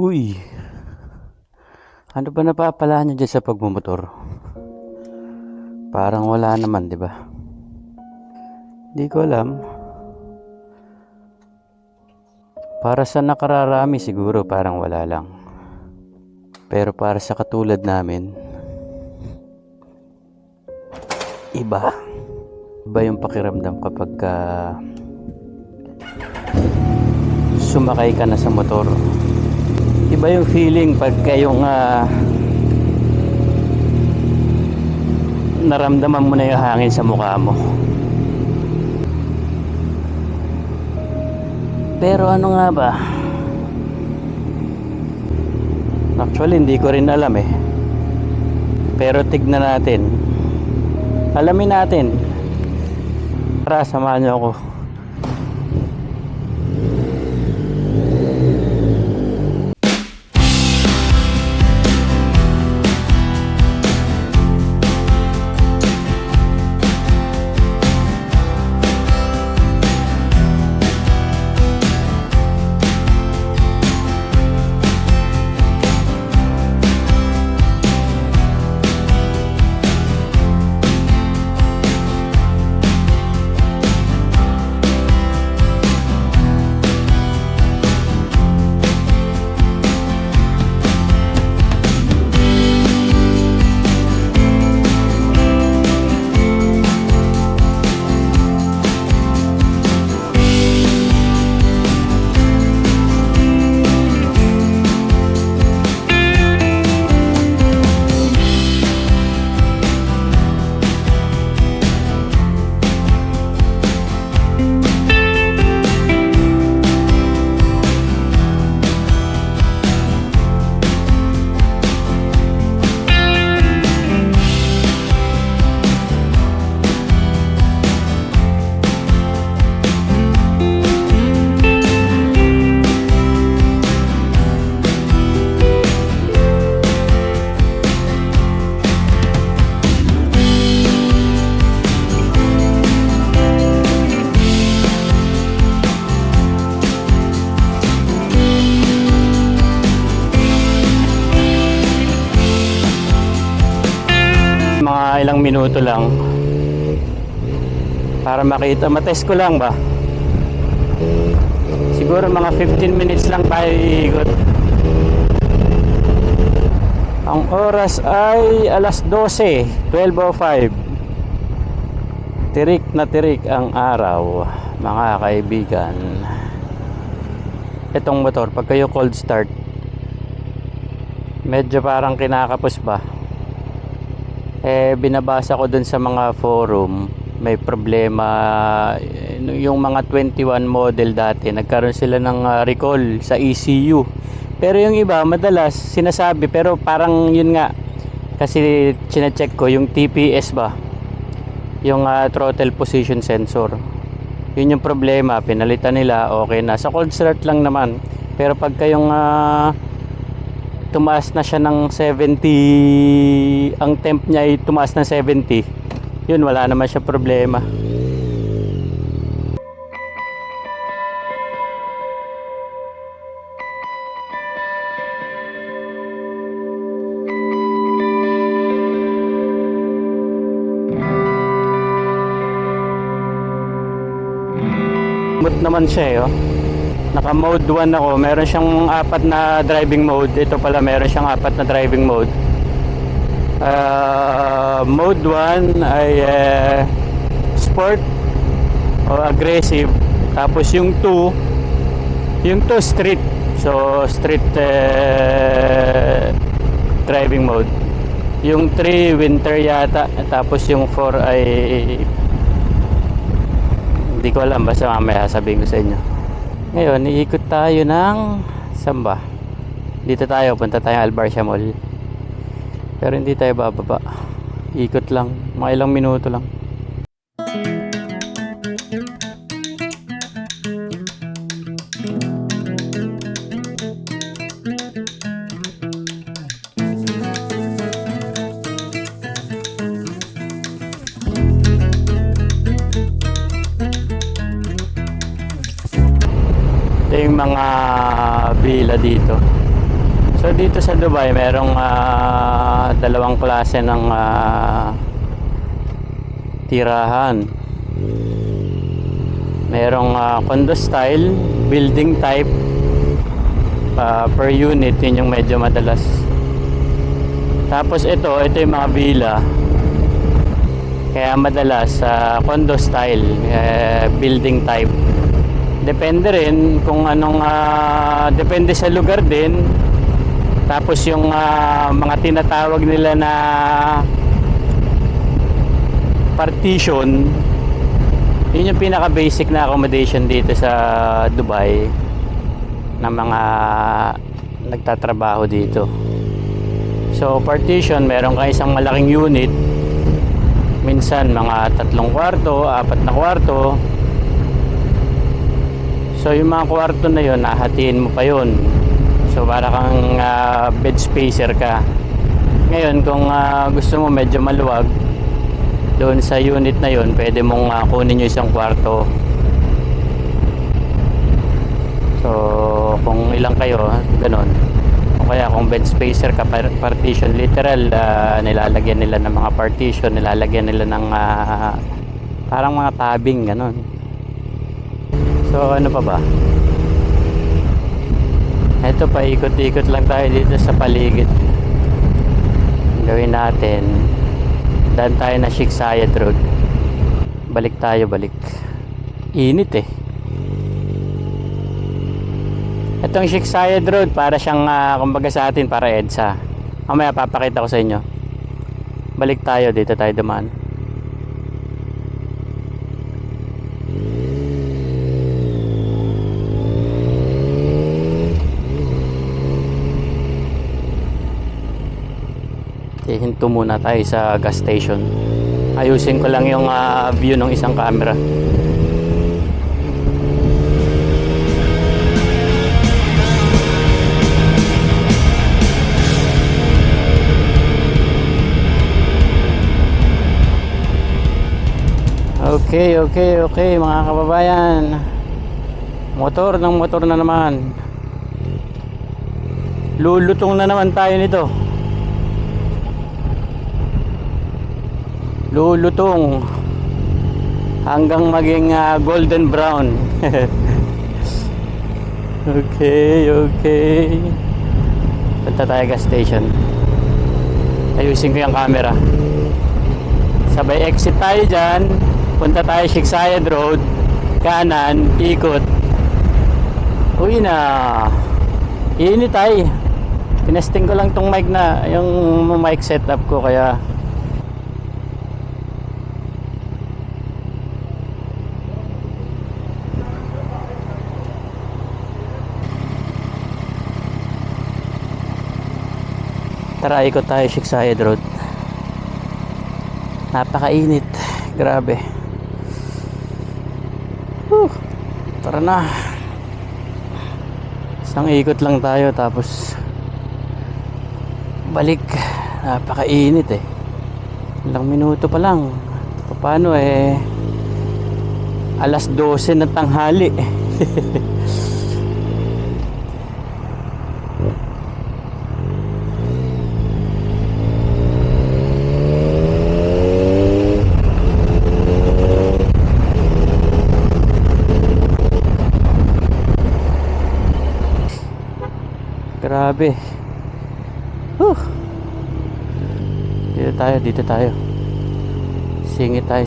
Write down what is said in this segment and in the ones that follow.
Uy, ano ba napapala nyo dyan sa pagmumotor? Parang wala naman, di ba? Di ko alam. Para sa nakararami siguro parang wala lang. Pero para sa katulad namin, iba. Iba yung pakiramdam kapag sumakay ka na sa motor. Iba yung feeling pag kayong naramdaman mo na yung hangin sa mukha mo. Pero ano nga ba? Actually hindi ko rin alam eh. Pero tignan natin. Alamin natin. Tara, samahan niyo ako. Mga ilang minuto lang para makita, matest ko lang ba, siguro mga 15 minutes lang tayo iikot. Ang oras ay alas 12, 12:05. Tirik na tirik ang araw, mga kaibigan. Itong motor pag kayo cold start medyo parang kinakapos ba. Binabasa ko dun sa mga forum, may problema yung mga 21 model dati, nagkaroon sila ng recall sa ECU. Pero yung iba madalas sinasabi, pero parang yun nga, kasi chine-check ko yung TPS ba, yung throttle position sensor, yun yung problema, pinalitan nila, okay na. Sa cold start lang naman. Pero pag kayong tumaas na siya ng 70, ang temp niya ay tumaas ng 70, yun, wala naman siya problema. Smooth naman siya eh, oh. Naka mode 1 ako, meron siyang 4 na driving mode. Ito pala meron siyang 4 na driving mode. Mode 1 ay sport o aggressive. Tapos yung 2 street. So street driving mode. Yung 3 winter yata. Tapos yung 4 ay hindi ko alam, basta mamaya sabihin ko sa inyo. Ngayon, iikot tayo ng Samba. Dito tayo, punta tayo Albarcia Mall. Pero hindi tayo bababa. Ikot lang, mga ilang minuto lang. Ito yung mga villa dito. So dito sa Dubai merong dalawang klase ng tirahan. Merong condo style, building type, per unit, yun yung medyo madalas. Tapos ito yung mga villa. Kaya madalas condo style, building type. Depende rin kung anong depende sa lugar din. Tapos yung mga tinatawag nila na partition, yun yung pinaka basic na accommodation dito sa Dubai ng mga nagtatrabaho dito. So partition, meron ka isang malaking unit, minsan mga 3 kwarto, 4 na kwarto. So yung mga kwarto na yun, nahatiin mo pa yun. So para kang bed spacer ka. Ngayon kung gusto mo medyo maluwag, doon sa unit na yun, pwede mong kunin yung isang kwarto. So kung ilang kayo, ganun. O kaya kung bed spacer ka, partition, literal, nilalagyan nila ng mga partition, nilalagyan nila ng parang mga tabing, ganun. So ano pa ba? Ito pa, ikot-ikot lang tayo dito sa paligid. Gawin natin, daan tayo na Sheikh Zayed Road. Balik tayo, balik. Init eh. Itong Sheikh Zayed Road, para siyang kumbaga sa atin, para EDSA. Mamaya papakita ko sa inyo. Balik tayo, dito tayo dumaan. Hinto muna tayo sa gas station. Ayusin ko lang yung view ng isang camera. Okay mga kababayan. Motor na naman. Lulutong na naman tayo nito. Lulutong hanggang maging golden brown. Okay. Punta tayo gas station. Ayusin ko yung camera. Sabay exit tayo dyan. Punta tayo Sheikh Zayed Road. Kanan, ikot. Uwi na. Init tayo. Tinesting ko lang tong mic na, yung mic setup ko, kaya tara, ikot tayo Sheikh Zayed Road. Napakainit. Grabe. Tara na. Isang ikot lang tayo tapos balik. Napakainit eh. Ilang minuto pa lang. Paano eh, alas 12 na tanghali. Grabe. Dito tayo. Singit tayo.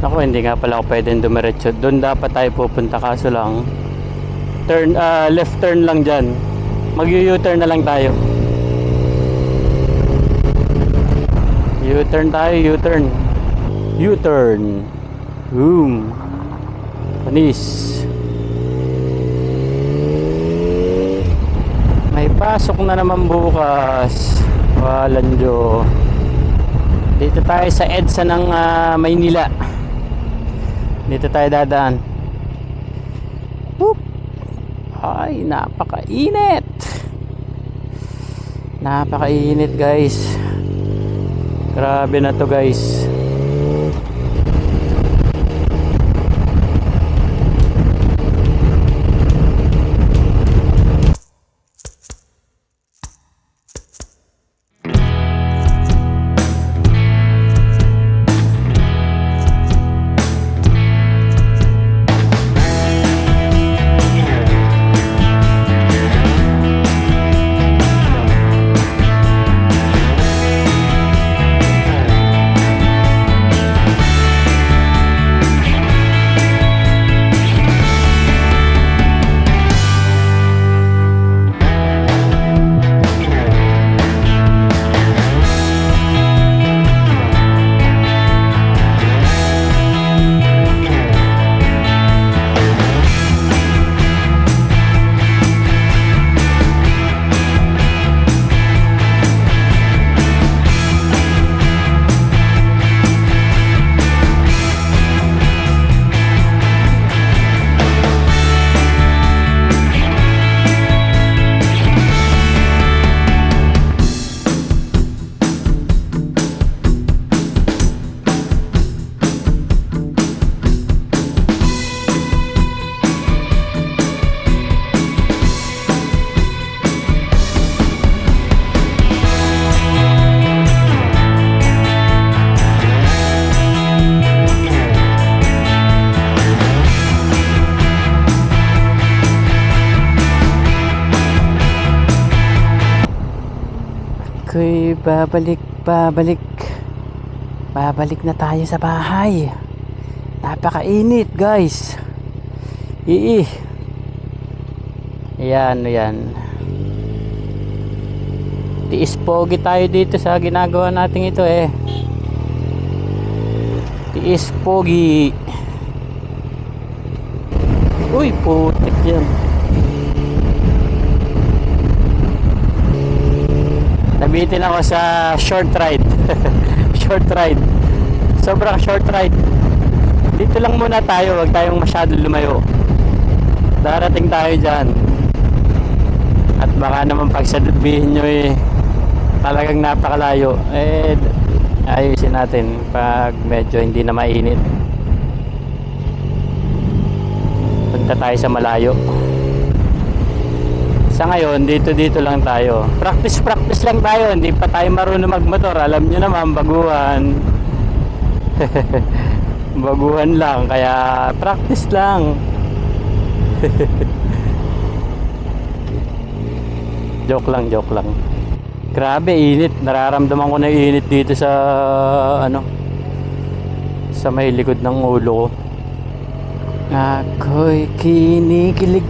Ako, hindi nga pala ako pwedeng dumiretso. Doon dapat tayo pupunta, kaso lang left turn lang dyan. Mag-U-turn na lang tayo. U-turn tayo, U-turn. Boom. Panis. May pasok na naman bukas. Walanjo. Dito tayo sa EDSA ng Maynila. Dito tayo dadaan. Boop. Ay, napakainit. Napakainit guys. Grabe na to guys. ako'y babalik, babalik. Babalik na tayo sa bahay. Napakainit, guys. Ayan, ayan. Tiis pogi tayo dito sa ginagawa natin ito eh. Tiis pogi. Uy, putik yan. Nabitin ako sa short ride. Short ride. Sobrang short ride. Dito lang muna tayo, wag tayong masyado lumayo. Darating tayo dyan. At baka naman pagsabihin nyo eh, talagang napakalayo. Eh, ayusin natin pag medyo hindi na mainit. Punta tayo sa malayo. Sa ngayon, dito lang tayo. Practice lang tayo. Hindi pa tayo marunong magmotor. Alam nyo naman, baguhan. Baguhan lang. Kaya practice lang. Joke lang, joke lang. Grabe, init. Nararamdaman ko na init dito sa sa may likod ng ulo ko. Ako'y kinikilig.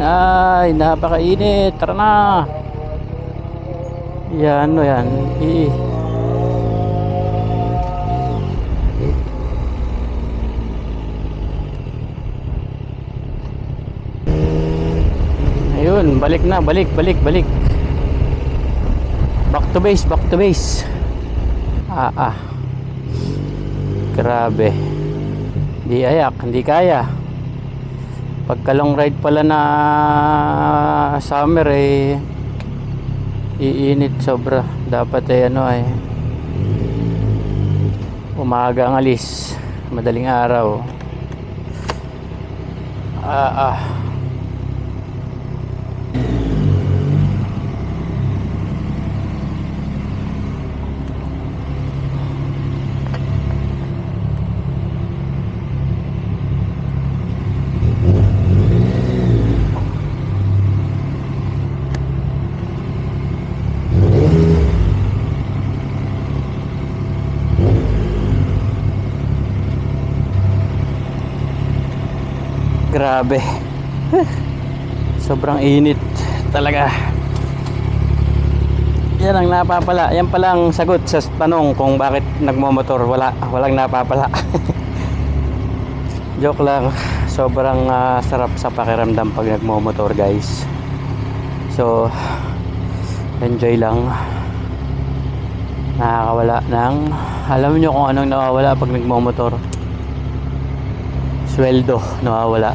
Ay, napakainit. Tara na. Yan, yan. Ayun, balik na, balik. Back to base. Grabe. Hindi kaya. Pagka long ride pala na summer eh, iinit sobra. Dapat umaga ang alis, madaling araw. Grabe. Sobrang init talaga. Yan ang napapala. Yan palang sagot sa tanong kung bakit nagmomotor. Walang napapala. Joke lang. Sobrang sarap sa pakiramdam pag nagmomotor, guys. So, enjoy lang. Nakakawala ng, alam nyo kung anong nawawala pag nagmomotor. Sweldo nawawala.